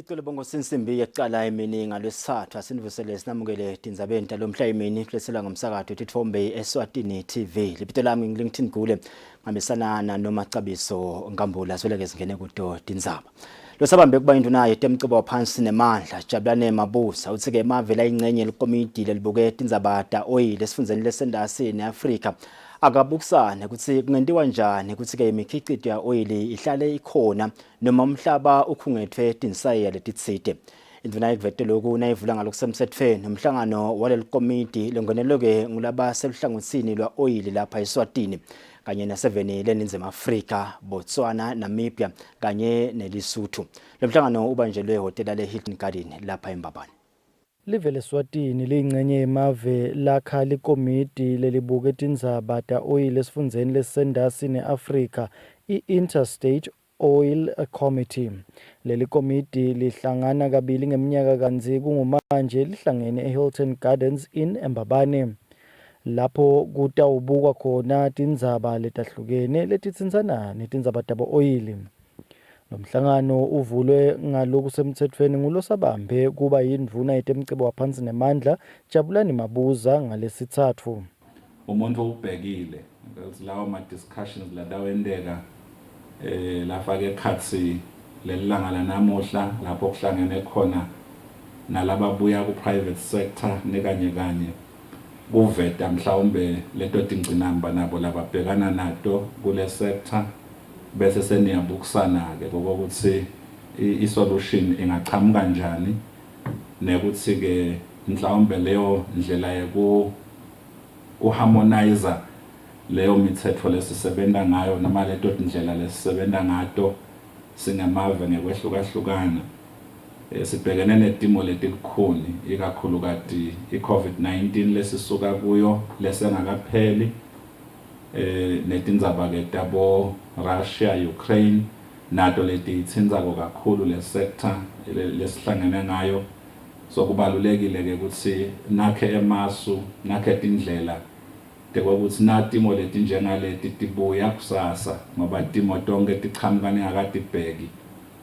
Icolo bongo sinsimbi yekucala emini ngalwesithathu asinivusele sinamukele Tindzaba Emini lomhla emini kulesela ngomsakazo tithombe Eswatini TV. Lipito lami ngiLinkedIn Gule ngamisana na noMacabiso Ngambula sweleke singene kudo Tindzaba. Lo sabambe kuba induna yetemcibo phansi nemandla Jabulane Mabuza uthi ke mavela ingcenye lekomiti lelibuke Tindzaba Oil esifundeni lesendasi neAfrika akabukusana ukuthi kungentiwa njani ukuthi ke imikhicito ya oil ihlale ikhona noma umhlaba ukhungethwe tinsaya letitsite. Induna yekuvete lokhu nayivula ngalokusemthethweni nomhlangano waleli komiti longeneloke ngulaba seluhlangothini lwa oil lapha eSwatini kanye na7 leNingizimu Afrika, Botswana, Namibia kanye neLesotho. Lo mhlangano ubanjelwe hotela leHilton Garden lapha eMbabane. Live leSwatini liyingcenye yemave lakha likomiti lelibuke Tindzaba Oil esifundeni lesendasi neAfrika, i-Interstate Oil Committee. Leli komiti lihlangana kabili ngeminyaka kanzi kungumanje lihlangene eHilton Gardens in eMbabane. Lapho kutawubukwa khona tindzaba letahlukene letitsintsana netindzaba oil. Nomhlangano uvulwe ngaloku semthethweni ngulosabambe kuba yindvuna yetemcibo waphansi nemandla Jabulane Mabuza ngalesithathu. Umuntu ubhekile ukuthi lawo ma discussions ladawendeka lafake ekhathi lelilanga lanamuhla lapho kuhlangene khona nalababuya ku private sector nekanye kanye kuveta mhlawumbe leto tingcinamba nabo lababhekana nato kule sector bese seniyabukusana ke ukuthi i-solution ingachamuka kanjani nekuthi ke mhlawumbe leyo ndlela yeku harmonizer leyo mithetho lesisebenza ngayo noma leto indlela lesisebenza ngato singamave ngekwehlukahlukana sibhekene nedimo letikhuni ikakhulu kati i-COVID-19 lesisuka kuyo lesengakapheli netindzaba ke tabo Russia, Ukraine nato letitsindzako kakhulu le sector lesihlangene ngayo. So kubalulekile ke ukuthi nakhe emasu nakhe tindlela tekwakuthi natimo leti njengaleti tibuya kusasa ngoba timo tonke tichamuka ngakatibheki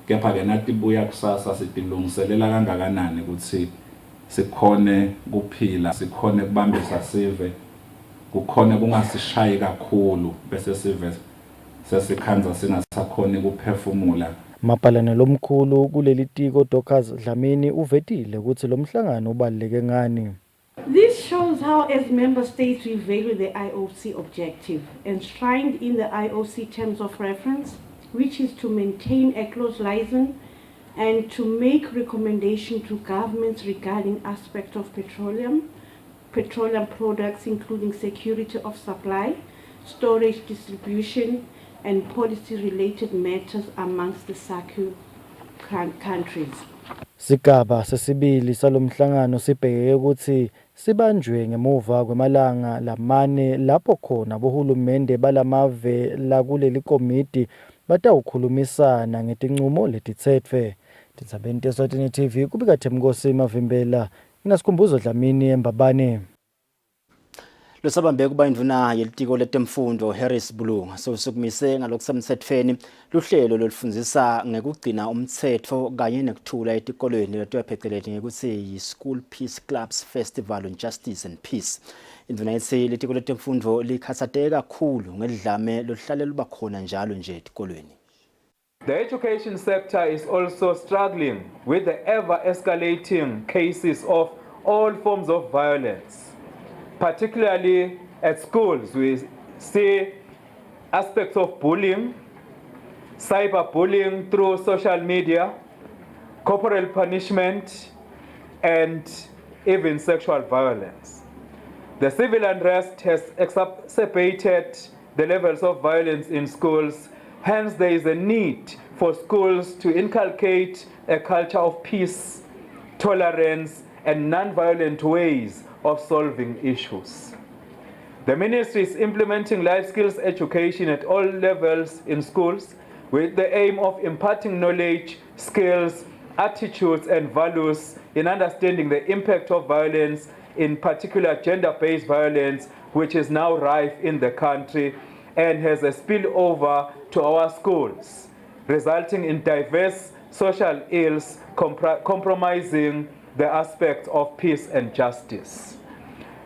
kepha ke natibuya kusasa sitilungiselela kangakanani ukuthi sikhone kuphila sikhone kubambisa sive kukhona kungasishayi kakhulu bese sive sesikhanza singasakhona ukuphefumula. Mapalane lomkhulu kuleli tiko Dokas Dlamini uvetile ukuthi lo mhlangano ubaluleke ngani. This shows how as member states we value the IOC objective enshrined in the IOC terms of reference, which is to maintain a close liaison and to make recommendations to governments regarding aspects of petroleum products including security of supply, storage, distribution and policy-related matters amongst the SACU countries. Sigaba sesibili salomhlangano sibheke ukuthi sibanjwe ngemuva kwemalanga lamane lapho khona bohulumende balamave la kuleli komiti batawukhulumisana ngetinqumo letitsetfwe. Tindzaba Eswatini TV kubika Themkosi Mavimbela nginaSikhumbuzo Dlamini eMbabane. Lo sabambe kuba induna yelitiko letemfundo Harris Bulunga sosukumise ngalokusemthethweni luhlelo lolufundzisa ngekugcina umthetho kanye nekuthula etikolweni letwepheceleni ngekuthi yi-School Peace Clubs Festival on Justice and Peace. Induna yethi letiko letemfundo likhathazeke kakhulu ngedlame lohlale luba khona njalo nje etikolweni. The education sector is also struggling with the ever-escalating cases of all forms of violence. Particularly at schools, we see aspects of bullying, cyberbullying through social media, corporal punishment, and even sexual violence. The civil unrest has exacerbated the levels of violence in schools. Hence, there is a need for schools to inculcate a culture of peace, tolerance, and non-violent ways of solving issues. The ministry is implementing life skills education at all levels in schools with the aim of imparting knowledge, skills, attitudes, and values in understanding the impact of violence, in particular gender-based violence, which is now rife in the country and has a spillover to our schools, resulting in diverse social ills compromising the aspects of peace and justice.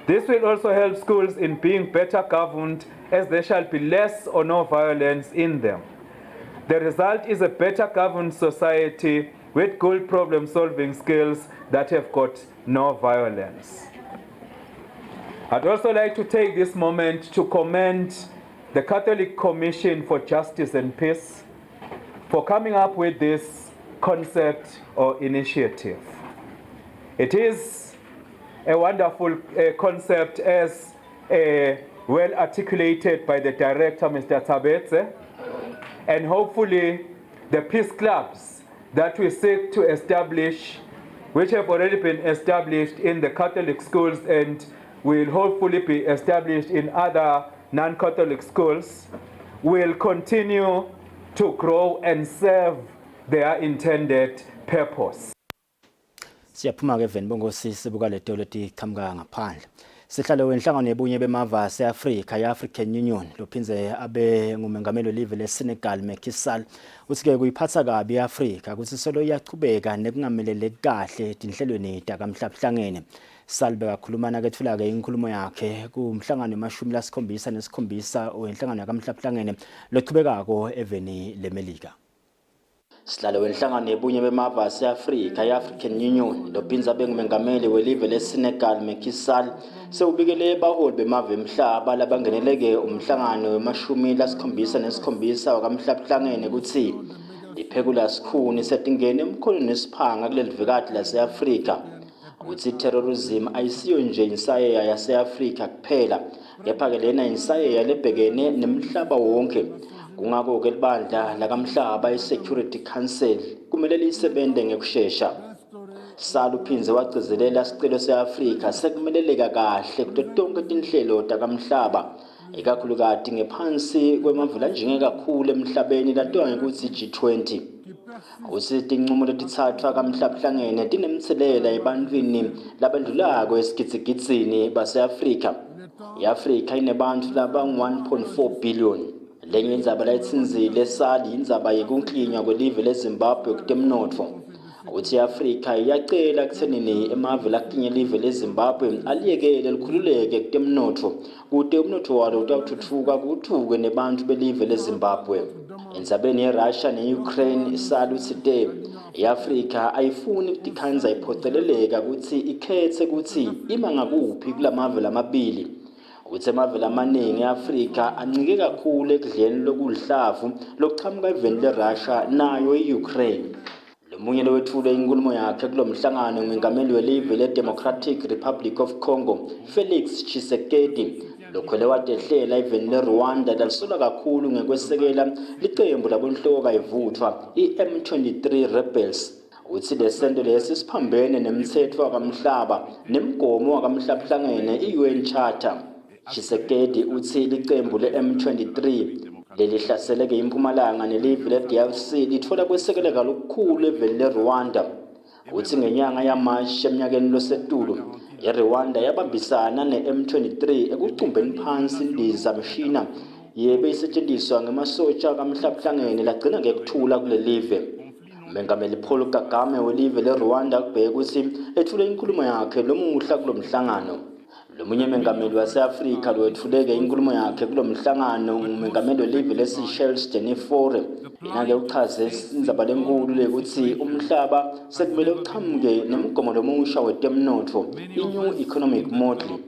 This will also help schools in being better governed, as there shall be less or no violence in them. The result is a better governed society with good problem-solving skills that have got no violence. I'd also like to take this moment to commend the Catholic Commission for Justice and Peace for coming up with this concept or initiative. It is a wonderful concept, as well articulated by the director, Mr. Tabetse, and hopefully the peace clubs that we seek to establish, which have already been established in the Catholic schools and will hopefully be established in other non-Catholic schools, will continue to grow and serve their intended purpose. Siyaphuma ke Venbongosi sibuka le doleti qhamuka ngaphandle. Sihlalo wenhlangano yebunye bemava ase-Afrika ye-African Union lophinze abe ngumengameli welive le-Senegal Macky Sall uthi ke kuyiphatha kabi i-Afrika ukuthi solo iyachubeka nekungameleleki kahle tinhlelweni takamhlabuhlangene. Sall bekakhulumana ke thula ke inkulumo yakhe kumhlangano wamashumi lasikhombisa nesikhombisa wenhlangano yakamhlabuhlangene loqhubekako eveni leMelika. Sihlalo wenhlangano yebunye bemava ase-Afrika ye-African Union lophinze abe ngumengameli welive le-Senegal Macky Sall sewubikele baholi bemava emhlaba labangeneleke umhlangano wamashumi lasikhombisa nesikhombisa wakamhlabuhlangene ukuthi liphekula sikhuni setingene emkhonweni nesiphanga kuleli vikati lase-Afrika ukuthi terrorism ayisiyo nje insayeya yase-Afrika kuphela kepha ke lena insayeya lebhekene nemhlaba wonke. Kungako ke libandla lakamhlaba i-Security Council kumele lisebenze ngekusheshsha. Sall uphinze wagcizelela isicelo se-Afrika sekumeleleka kahle kuto tonke tinhlelo takamhlaba ikakhulukati ngephansi kwemavula njenge kakhulu emhlabeni latiwa ngekuthi G20. Ukuthi tinqumo letithathwa kamhlabuhlangene tinemthelela ebantwini labendlulako esigidzi-gidzini base-Afrika. I-Afrika inebantu laba-1.4 billion. Lenye indzaba layitsinzile Sall indzaba yekunklinywa kwelive leZimbabwe kutemnotfo. Ukuthi i-Afrika iyacela ekuthenini emave lakutinye live leZimbabwe aliyekele likhululeke kutemnotfo kute umnotfo walo utawuthuthuka kuthuke nebantu belive leZimbabwe. Endzabeni ye-Russia ne-Ukraine Sall uthi i-Afrika ayifuni kutikhanza iphoceleleka ukuthi ikhetse ukuthi ima ngakuphi kulamave lamabili. Ukuthi emave lamaningi e-Afrika ancike kakhulu ekudleni lokuhlavu lokuchamuka eveni le-Russia nayo i-Ukraine. Lomunye lowethule inkulumo yakhe kulo mhlangano ngumengameli welive le-Democratic Republic of Congo Felix Tshisekedi lokhwele watehlela eveni le-Rwanda lalisola kakhulu ngekwesekela liqembu labonhloko kayivuthwa i-M23 rebels. Uthi lesento lesi siphambene nemthetho wakamhlaba nemigomo wakamhlabuhlangene i-UN Charter. Tshisekedi uthi liqembu le-M23 lelihlasele impumalanga nelive le-DRC lithola kwesekeleka lokukhulu eveni le-Rwanda. Uthi ngenyanga yaMashi eminyakeni losetulu iRwanda yabambisana ne-M23 ekucumbeni phansi indizamshina yebe isetshenziswa ngemasotsha kamhlabuhlangene lagcina ngekuthula kule live. Umengameli Paul Kagame welive le-Rwanda kubheka ukuthi ethule inkulumo yakhe lomuhla kulo mhlangano. Lomunye mengameli wase-Afrika lowethuleke inkulumo yakhe kulo mhlangano ngumengameli welive le-Seychelles Jennifer. Yena-ke uchaze indzaba lenkulu lekuthi umhlaba sekumele uqhamuke nemigomo lomusha wetemnotfo i-New Economic Model.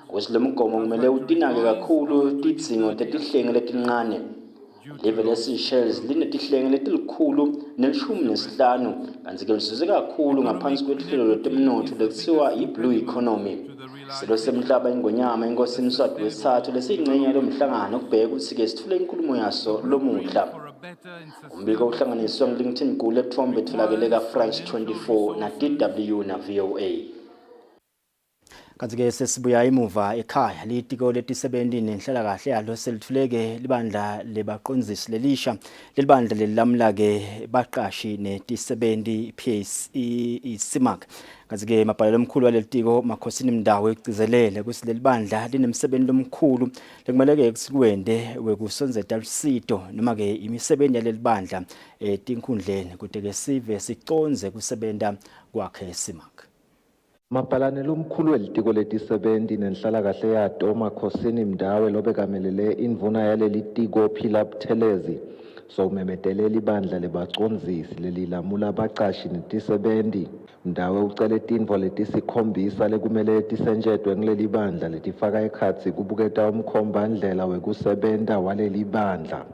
Ukuthi lo mgomo kumele utinake kakhulu tidzingo tetihlenge letincane. Live le-Seychelles linetihlenge letilikhulu ne-15 kanti-ke lizuze kakhulu ngaphansi kwehlelo letemnotfo lekuthiwa i-Blue Economy. Silo semhlaba ingonyama inkosini Mswati wesithathu lesiyingxenye yalo mhlangano kubheka ukuthi-ke sithule inkulumo yaso lomuhla. Umbiko uhlanganiswa ngu-LinkedIn Gule ethombe etholakele ka-France 24 na DW na VOA. Kanti-ke sesibuya emuva ekhaya litiko letisebenzi nenhlalakahle yalo selithuleke libandla lebaqonzisi lelisha lelibandla lelilamula-ke baqashi netisebenzi i-SIMAK. Kanti-ke mabhalelo omkhulu waleli tiko Makhosini Mndawo egcizelele ukuthi leli bandla linemsebenzi omkhulu lekumeleke kusikwende wekusonzeta lusito noma-ke imisebenzi yaleli bandla etinkundleni kude-ke sive siconze kusebenta kwakhe SIMAK. Mabhalane lomkhulu welitiko letisebenzi nenhlalakahle yato Makhosini Mndawo lobekamelele indvuna yaleli tiko Phila Buthelezi sokumemedelela ibandla lebaqonzisi lelilamula abaqashi netisebenzi. Mndawo ucele tintfo letisikhombisa lekumele tisenjetwe ngileli bandla letifaka ekhatsi kubuketa umkhombandlela wekusebenta waleli bandla.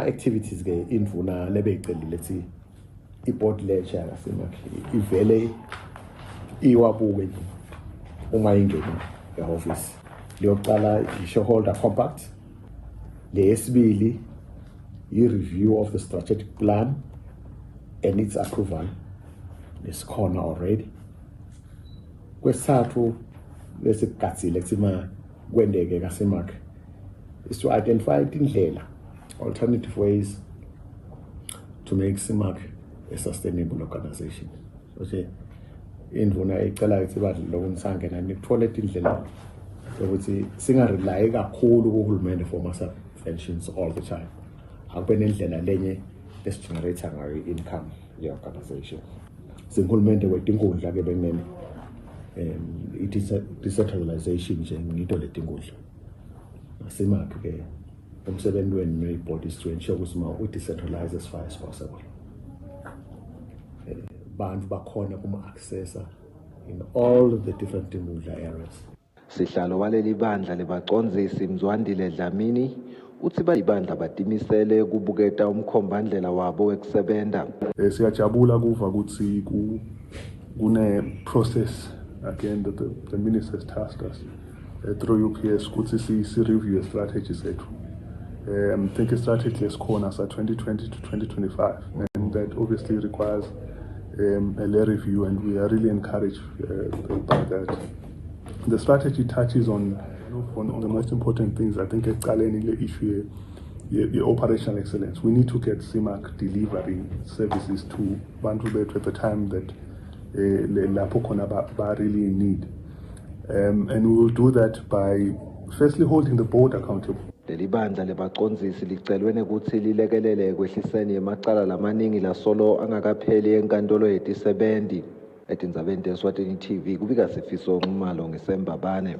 Activities ke indvuna lebeyicelile lethi i-board lecture yaSIMAK ivele iwabuke uma ingena ehofisi. Leyokuqala i-shareholder compact, leyesibili i-review of the strategic plan and its approval lesikhona already. Kwesithathu lesikugatsile kuthima kwendeke kaSIMAK is to identify indlela, alternative ways to make SIMAK a sustainable organization. Okay. Indvuna icela ukuthi badle lokunisangena nikuthola indlela ukuthi singarely kakhulu kuhulumende for subventions all the time. Akube nendlela lenye lesigenerate ngayo income ye-organization. Sinhulumende wetinkundla ke benene decentralization nje ngito letinkundla. SIMAK ke umsebenzi wenu ne-board is to ensure ukuthi we decentralize as far as possible. Bantu bakhona kuma-accessa in all the different tinkundla areas. Sihlalo waleli bandla lebaqonzisi Mzwandile Dlamini uthi bayibandla batimisele kubuketa umkhombandlela wabo wekusebenta. Siyajabula kuva ukuthi kune process again that the ministers tasked us through UPS ukuthi si review strategy sethu. I think a strategy lesikhona sa 2020 to 2025 and that obviously requires a review, and we are really encouraged by that. The strategy touches on the most important things. I think it's the issue the operational excellence. We need to get SIMAK delivering services to Bantu at the time that are really in need. And we will do that by firstly holding the board accountable. Leli bandla lebaqonzisi licelwe ukuthi lilekelele ekwehliseni emacala lamaningi lasolo angakapheli enkantolo yetisebenzi. Etindzabeni Eswatini TV kubika Sifiso Ngumalo ngeSembabane.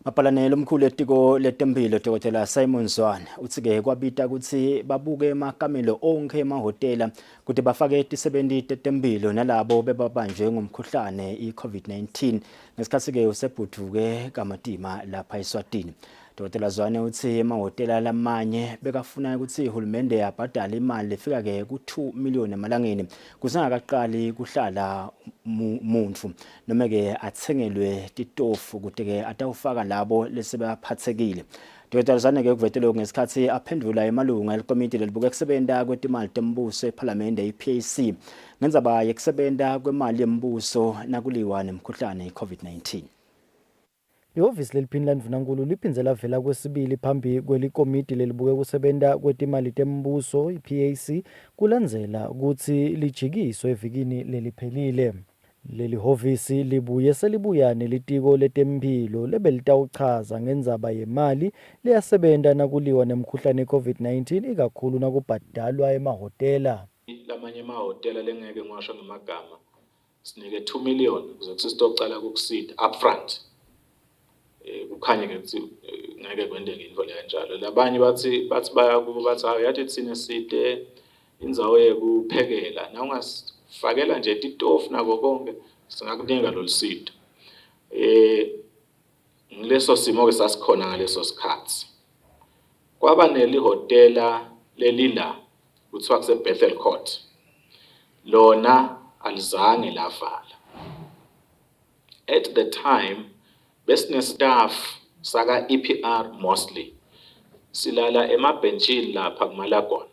Mabhalane lomkhulu etiko letempilo Dr. Simon Zwane uthi-ke kwabita ukuthi babuke emakamelo onke emahhotela kuti bafake tisebenzi tetempilo nalabo bebabanjwe ngumkhuhlane i-COVID-19 ngesikhathi-ke usebhuduke kamatima lapha eSwatini. Dr. Zwane uthi emahhotela lamanye bekafuna ukuthi uhulumende yabhadala imali lefika-ke ku-2 million emalangeni kusengakaqali kuhlala muntu noma-ke athengelwe titofu kude-ke atawufaka labo lesebaphathekile. Dr. Zwane-ke kuvetele ngesikhathi aphendula emalunga elikomiti lelibuke kusebenta kwetimali tembuso ephalamende i-PAC ngendzaba yekusebenta kwemali yembuso nakuliwa nemkhuhlane i-COVID-19. Ihhovisi leliphini landvunankulu liphindze lavela kwesibili phambi kwelikomiti lelibuke kusebenta kwetimali tembuso i-PAC kulandzela ukuthi lijikiswe evikini leliphelile. Leli hhovisi libuye selibuya nelitiko letemphilo lebelitawuchaza ngendzaba yemali leyasebenta nakuliwa nemkhuhlane i-COVID-19 ikakhulu nakubhadalwa emahhotela. Lamanye emahhotela lengeke ngiwasho ngemagama sinike 2 million ukuze kusitocala kukusida upfront. Kukhanye ukuthi ngeke kwendeke into kanjalo. Labanye bathi bayakubathi yathi thina side indzawo yekuphekela na ungasifakela nje titofu nako konke singakunika lolusito. Ngileso simo ke sasikhona ngaleso sikhathi. Kwaba nelihotela lelila kuthiwa kuse Bethel Court. Lona alizange lavala. At the time besine staff saka EPR mostly silala emabhenjini lapha kuMalagona,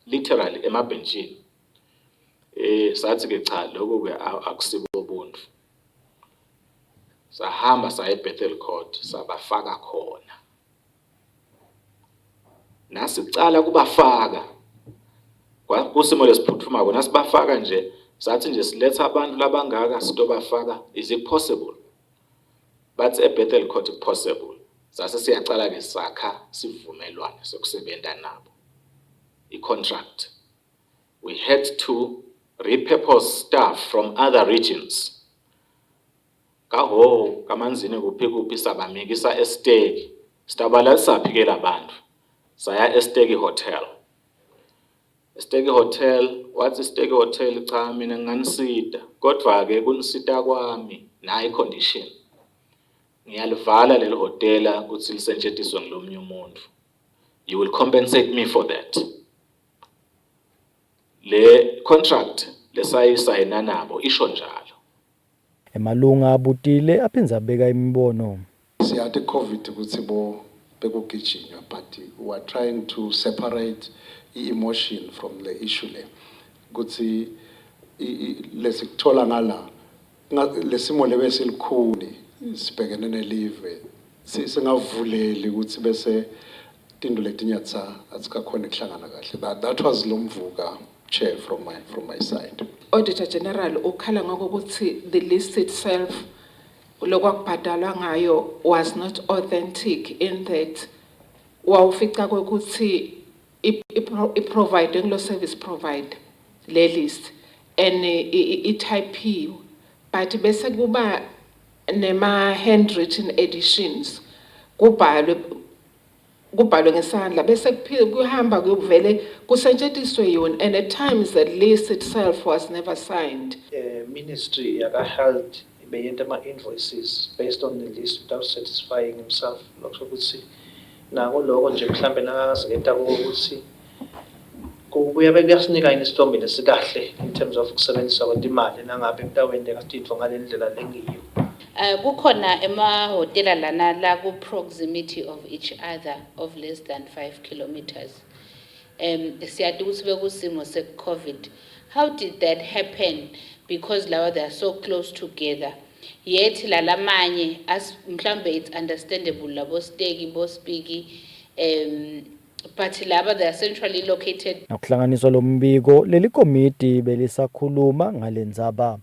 literally emabhenjini. Sathi ke cha lokho ke akusibo ubuntu. sahamba saya eBethel Court sabafaka khona nasicala kubafaka kusimo lesiphuthuma kona sibafaka nje sathi nje siletha abantu labangaka sitobafaka is it possible but eBethel Court possible sase siyacala ke sakha sivumelwane sokusebenza nabo i-contract we had to repurpose staff from other regions kaho kamanzini kuphi sabamikisa esiteki sitabala saphikela abantu saya esiteki hotel wathi isiteki hotel cha mina nganisida kodwa ke kunisida kwami nayi condition ngiyalivala lelo hotela ukuthi lisentshentiswe ngilomnye umuntu you will compensate me for that le contract lesayisayina nabo isho njalo emalunga abutile aphinza abeka imibono siyathi covid ukuthi bekugijinywa but we are trying to separate emotion from the issue le ukuthi lesikuthola ngala lesimo lebe silikhuni sibhekene nelive singavuleli ukuthi bese tinto letinyatsa azikakhona kuhlangana kahle that was lomvuka chair from my side. Auditor General ukhala ngokuthi the list itself lokwakubhadalwa ngayo was not authentic in that wawufica ukuthi i-providing lo service provide le list and i-type but bese kuba nema handwritten editions kubhalwe ngesandla bese kuhamba kuvele kusentshentiswe yona and at times the list itself was never signed. Ministry yaka held beyenta ama-invoices based on the list without satisfying himself lokho ukuthi nako lokho nje mhlambe nakazeketa ukuthi kuyabe kuyasinika inisithombe lesikahle in terms of ukusebenzisa kwemali nangabe mntaweni kasitho ngalendlela lengiyo. Kukhona emahotela lana la ku proximity of each other of less than 5 kilometers. Siyade ukuthi bekusimo se COVID. How did that happen? Because lawa they are so close together. Yet lalamanye as mhlambe it's understandable labo stegi bo speaki but laba they are centrally located. Nakuhlanganiswa lombiko leli komiti belisakhuluma ngalendzaba.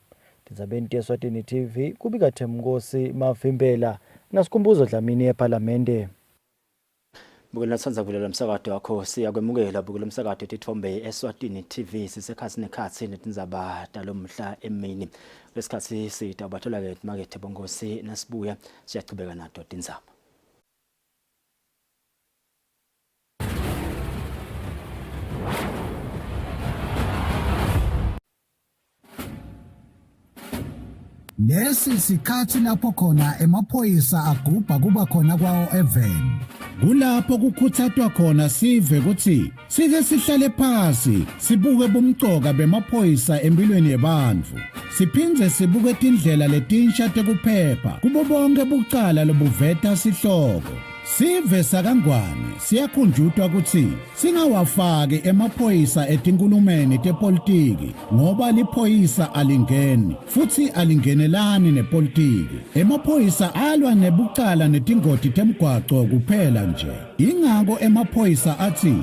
Tindzaba Eswatini TV kubika Themnkosi Mavimbela nasikhumbuzo Dlamini eParliamente. Bukela natsanza kulela umsakazo wakho siyakwemukela bukela umsakazo etithombe Eswatini TV sisekhathi nekhathi netindzaba talomhla emini lesikhathi sitabathola ke market bongosi nasibuya siyachubeka nato tindzaba. Lesi sikhathi lapho khona emaphoyisa agubha kuba khona kwawo even. Kulapho kukhuthathwa khona sive ukuthi sike sihlale phansi sibuke bomcoka bemaphoyisa empilweni yabantu. Siphindze sibuke indlela letinsha tekuphepha kubo bonke bucala lobuveta sihloko. Sive sakangwane siyakhunjutwa ukuthi singawafaki emaphoyisa etinkulumeni tepolitiki ngoba liphoyisa alingeni futhi alingenelani nepolitiki. Emaphoyisa alwa nebucala netingoti temgwaco kuphela nje. Ingako emaphoyisa athi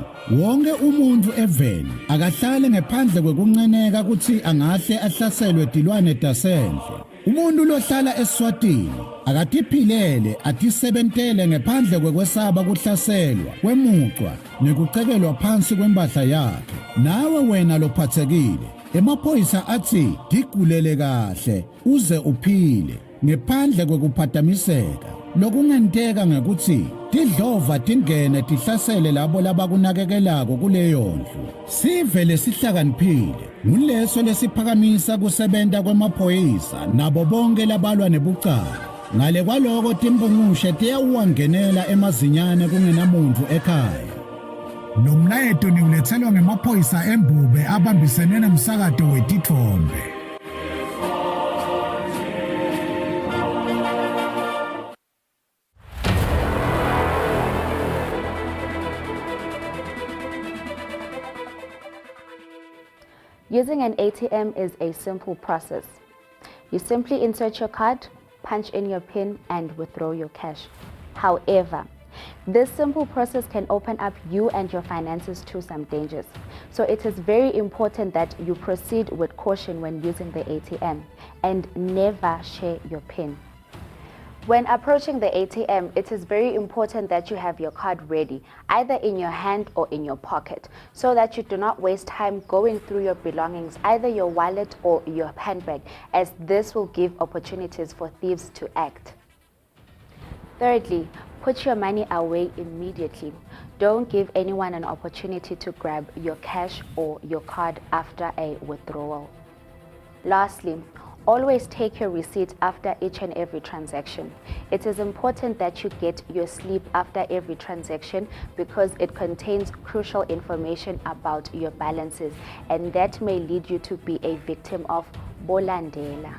wonke umuntu eveni akahlale ngaphandle kwekunceneka ukuthi angahle ahlaselwe tilwane tasendle. Umuntu lohlala eSwatini akatiphilele atisebentele ngaphandle kwekwesaba kuhlaselwa kwemucwa nekucekelwa phansi kwempahla yakhe. Nawe wena lophathekile emaphoyisa athi digulele kahle uze uphile ngaphandle kwekuphathamiseka. Lokungenteka ngekuthi tidlova tingene tihlasele labo labakunakekelako kuleyo ndlu. Sive lesihlakaniphile nguleso lesiphakamisa kusebenta kwemaphoyisa nabo bonke labalwa nebucala. Ngale kwaloko timbungushe tiyawuwangenela emazinyane kungenamuntu ekhaya. Nomlayeto niulethelwa ngemaphoyisa embube abambisene nomsakazo wetithombe. Using an ATM is a simple process. You simply insert your card, punch in your PIN, and withdraw your cash. However, this simple process can open up you and your finances to some dangers. So it is very important that you proceed with caution when using the ATM and never share your PIN. When approaching the ATM, it is very important that you have your card ready, either in your hand or in your pocket, so that you do not waste time going through your belongings, either your wallet or your handbag, as this will give opportunities for thieves to act. Thirdly, put your money away immediately. Don't give anyone an opportunity to grab your cash or your card after a withdrawal. Lastly, always take your receipt after each and every transaction. It is important that you get your sleep after every transaction because it contains crucial information about your balances, and that may lead you to be a victim of bolandela.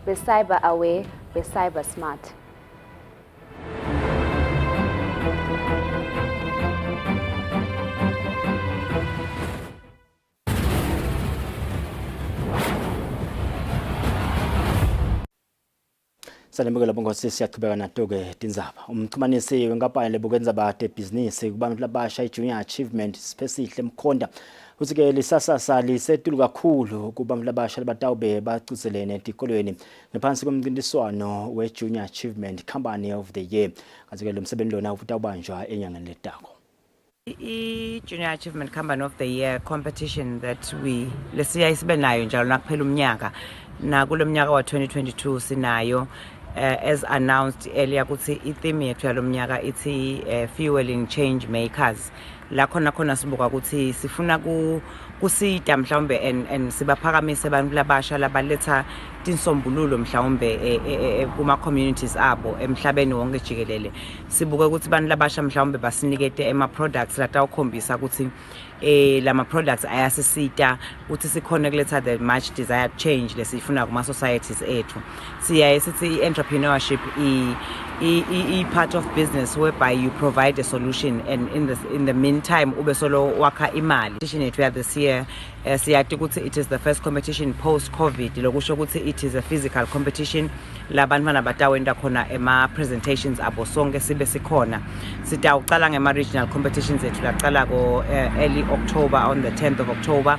Be cyber aware, be cyber smart. Sanembukela bongosi siyaqhubeka nato-ke Tindzaba. Umxhumanisi wenkampani leBukenzaba ebhizinisi kubantu labasha i-Junior Achievement Spesihle Mkhonda uthi-ke lisasasa lisetulu kakhulu kubantu labasha labatawube bagcizelene etikolweni ngaphansi komncintiswano we-Junior Achievement Company of the Year. Kanti-ke lo msebenzi lona utawubanjwa enyangeni letako. I-Junior Achievement Company of the Year competition that lesiya isibe nayo njalo nakuphela umnyaka na kulo mnyaka wa 2022 sinayo as announced earlier ukuthi i-theme yethu yalo mnyaka ithi fueling change makers. La khona sibuka ukuthi sifuna kusita mhlawumbe and sibaphakamise abantu labasha labaletha tinsombululo mhlawumbe kuma communities abo emhlabeni wonke jikelele. Sibuka ukuthi abantu labasha mhlawumbe basinikete ema products latawukhombisa ukuthi lama products ayasisita ukuthi sikhona kuletha the much desired change lesifuna kuma societies ethu. Siyaye sithi entrepreneurship part of business whereby you provide a solution, and in the meantime ube solo wakha imali. Competition yethu this year siyati ukuthi it is the first competition post COVID, lokusho ukuthi it is a physical competition la bantwana batawenda khona ema presentations abo sonke sibe sikhona. Sitawuqala ngema regional competitions ethu laqala ko early October, on the 10th of October.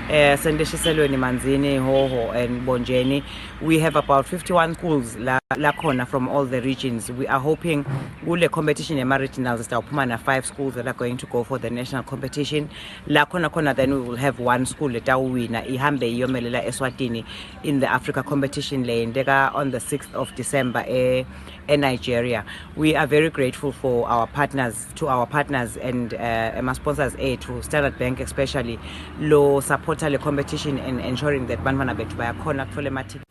Sendeshiselweni Manzini, Hoho and Bonjeni. We have about 51 schools la khona from all the regions. We are hoping kule competition ema regionals sitawuphuma 5 schools that are going to go for the national competition. La khona then we will have 1 school letawuwina ihambe iyomelela Eswatini in the Africa competition leyendeka on the 6th of December in Nigeria. We are very grateful for our partners, and my sponsors to Standard Bank especially, lo support the competition and ensuring that bantwana bethu bayakhona kuthola emathiki.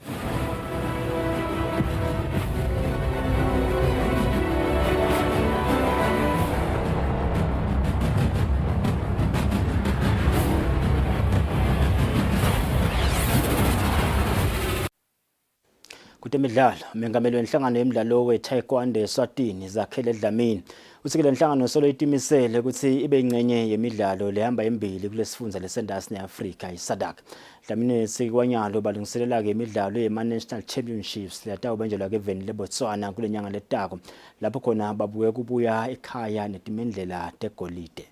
Kutemidlalo, mengameli wenhlangano yemidlalo we-Taekwondo Eswatini Zakhele Dlamini uthi le nhlangano solo itimisele ukuthi ibe ingcenye yemidlalo lehamba embili kulesifundza lesendasi neAfrika iSADC. Dlamini sikwanyalo balungiselela ke imidlalo yema-National Championships latawubanjelwa ke-Veni leBotswana kule nyanga letako lapho khona babuye kubuya ekhaya netimendlela tegolide.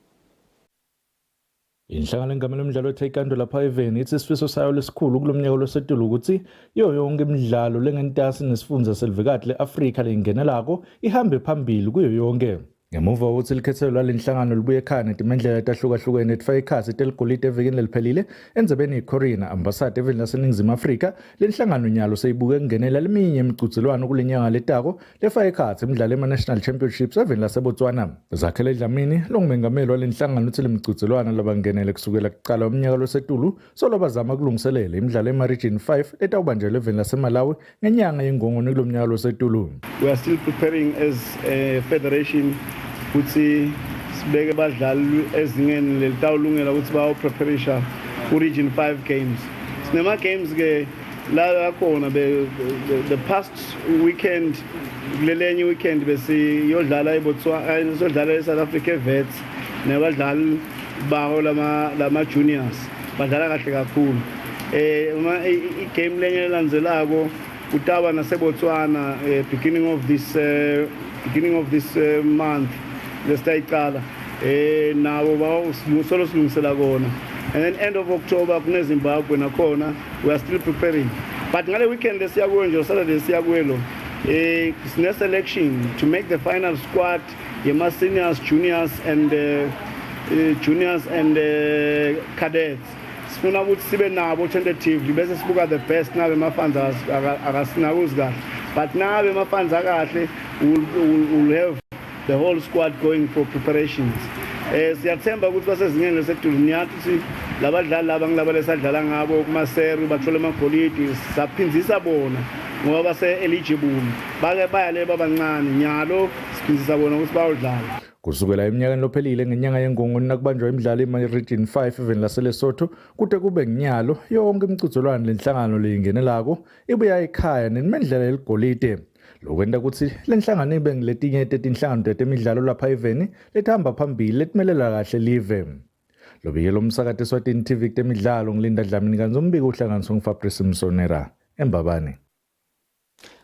Inhlangano engamela umdlalo weTaekwondo lapha eVeni ithi isifiso sayo lesikhulu kulomnyaka losetulu ukuthi yonke imidlalo lengentasi nesifundza selivekati leAfrika lengenelako ihambe phambili kuyo yonke. Ngemuva kokuthi likhethelwa lenhlangano libuye ekhaya netimendlela etahlukahlukene etfaka ikhasi teligolide evikini leliphelile endzebeni iKorina ambassador eveni laseNingizimu Afrika. Lenhlangano nyalo seyibuke kungenela leminye imigcudzelwano kule nyanga letako lefaka ikhasi imidlalo ema-National Championships eveni laseBotswana. Zakhele Dlamini longumengameli walenhlangano uthi lemigcudzelwano labangenele kusukela kuqala umnyaka losetulu solo bazama kulungiselela imidlalo ema-Region 5 etawubanjelwa eveni laseMalawi ngenyanga yengongo kulomnyaka losetulu. We are still preparing as a federation ukuthi sibeke badlali ezingeni lelitawulungela ukuthi bawo preparation ku Region 5 games. Sinema games ke la khona the past weekend kulelenye weekend bese yodlala eBotswana izodlala eSouth Africa Vets nabadlali bawo lama juniors badlala kahle kakhulu. Uma i game lenye lanzelako utaba naseBotswana beginning of this month lesitayicala nabo bawusolo silungisela kona, and then end of October kuneZimbabwe nakhona we are still preparing. But ngale weekend lesiyakuyo nje Saturday siyakuyo sine selection to make the final squad yema seniors, juniors and cadets. Sifuna ukuthi sibe nabo tentatively bese sibuka the best nabe mafans akasinakuzikahle, but nabe mafans akahle will have the whole squad going for preparations. Siyathemba ukuthi basezingeni lesedulu nyathi labadlali laba ngilaba lesadlala ngabo kumaseru bathole amagolidi saphinzisa bona ngoba base eligible bake bayale babancane nyalo siphindisa bona ukuthi bayodlala. Kusukela eminyakeni lophelile ngenyanga yeNgongoni nakubanjwa imidlalo ema-Region 5 even laseLesotho kude kube nginyalo yonke imicuthelwano lenhlangano leyingenelako ibuya ekhaya nemendlela eligolide. Lokwenta ukuthi lenhlangano ibe ngiletinye tetinhlangano tetemidlalo lapha eveni lethamba phambili letimelela kahle live. Lobikelo umsakate Eswatini TV temidlalo ngilinda Dlamini kanzombiko uhlanganiswa nguFabrice Msonera eMbabane.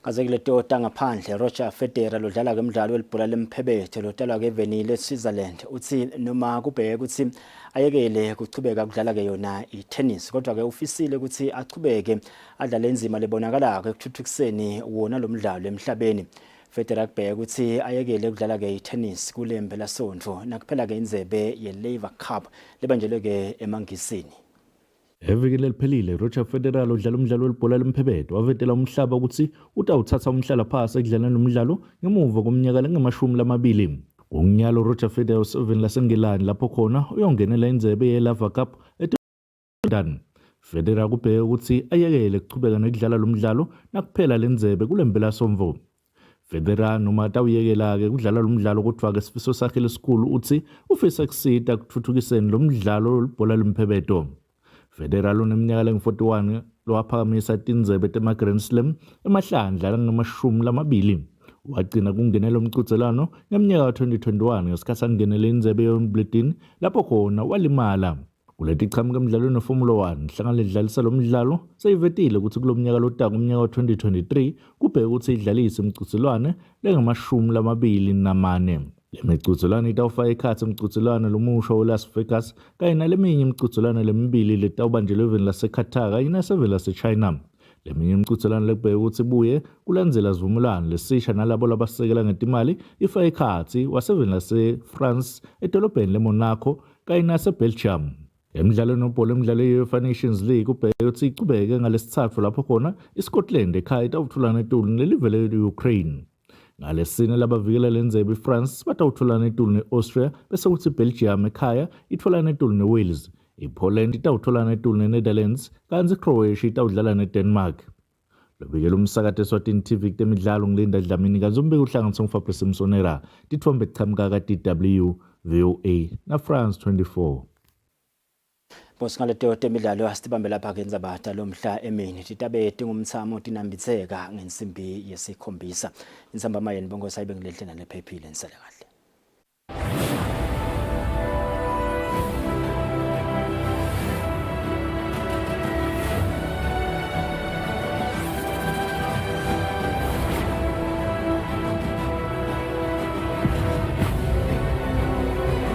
Kazekile tota ngaphandle Roger Federer lodlala kemidlalo welibhola lempebethe lodlalwa keveni leSwitzerland uthi noma kubheke ukuthi ayekele kuchubeka kudlala ke yona iTennis kodwa ke ufisile ukuthi achubeke adlale enzima lebonakala ekuthuthukiseni wona lo mdlalo emhlabeni. Federer kubheke ukuthi ayekele kudlala ke iTennis kulembe lasonto nakuphela ke indzebe yeLaver Cup lebanjelwe ke emangisini. Evikele liphelile Roger Federer udlala umdlalo welibhola lempebethe wavetela umhlaba ukuthi utawuthatha umhlala phasi ekudlaleni umdlalo ngemuva komnyaka lengama-20. Ngokunyalo Roger Federer u7 laseNgilani lapho khona uyongenela indzebe yeLaver Cup eLondon. Federer kubheke ukuthi ayekele kuchubeka nekudlala lo mdlalo nakuphela lendzebe kulempelasonto. Federer noma atawuyekela ke kudlala lo mdlalo kodwa ke sifiso sakhe lesikhulu uthi ufisa kusita kuthuthukiseni lo mdlalo welibhola lempebethe. Federer loneminyaka lengu-41 lowaphakamisa tindzebe tema-Grand Slam emahlandla langama-20. Wagcina kungenela umcuzelano ngeminyaka ka-2021 ngesikhathi angenele indzebe yeWimbledon lapho khona walimala. Kuletichamuka emidlalweni weFormula 1 hlangana ledlalisa lo mdlalo seyivetile ukuthi kulo mnyaka lotaka umnyaka wa-2023 kubheke ukuthi idlalise imcuzelwane lengama-24. Le micuzelwane itawufaka ekhatsi imcuzelwane lomusha weLas Vegas kanye naleminye imcuzelwane lemibili letawubanjelwe eveni laseQatar kanye naseveni laseChina. Leminye imcuzelwane lekubheke ukuthi ibuye kulandzela sivumelwano lesisha nalabo labasekela ngetimali ifaka ekhatsi waseveni laseFrance edolobheni leMonaco kanye naseBelgium. Emidlalweni webhola emidlalo ye-UEFA Nations League kubheke ukuthi ichubeke ngalesithathu lapho khona iScotland ekhaya itawuthulana etulu nelive le-Ukraine. Ngalesine labavikela lendzebe iFrance batawuthulana etulu ne-Austria bese kuthi iBelgium ekhaya itholana etulu neWales. iPoland itawuthulana etulu neNetherlands kanti iCroatia itawudlala neDenmark. Lobikelo umsakate Eswatini TV temidlalo ngilinda Dlamini kanzombiko uhlanganiswa nguFabrice Msonera tithombe echamka ka-DW VOA na France 24. Bosingaleto temidlalo asitibambe lapha ke Tindzaba lomhla emini titabe tingumthamo tinambitseka ngensimbi yesikhombisa. Insamba mayeni bonke sayibe ngilehle nalephephile nisale kahle.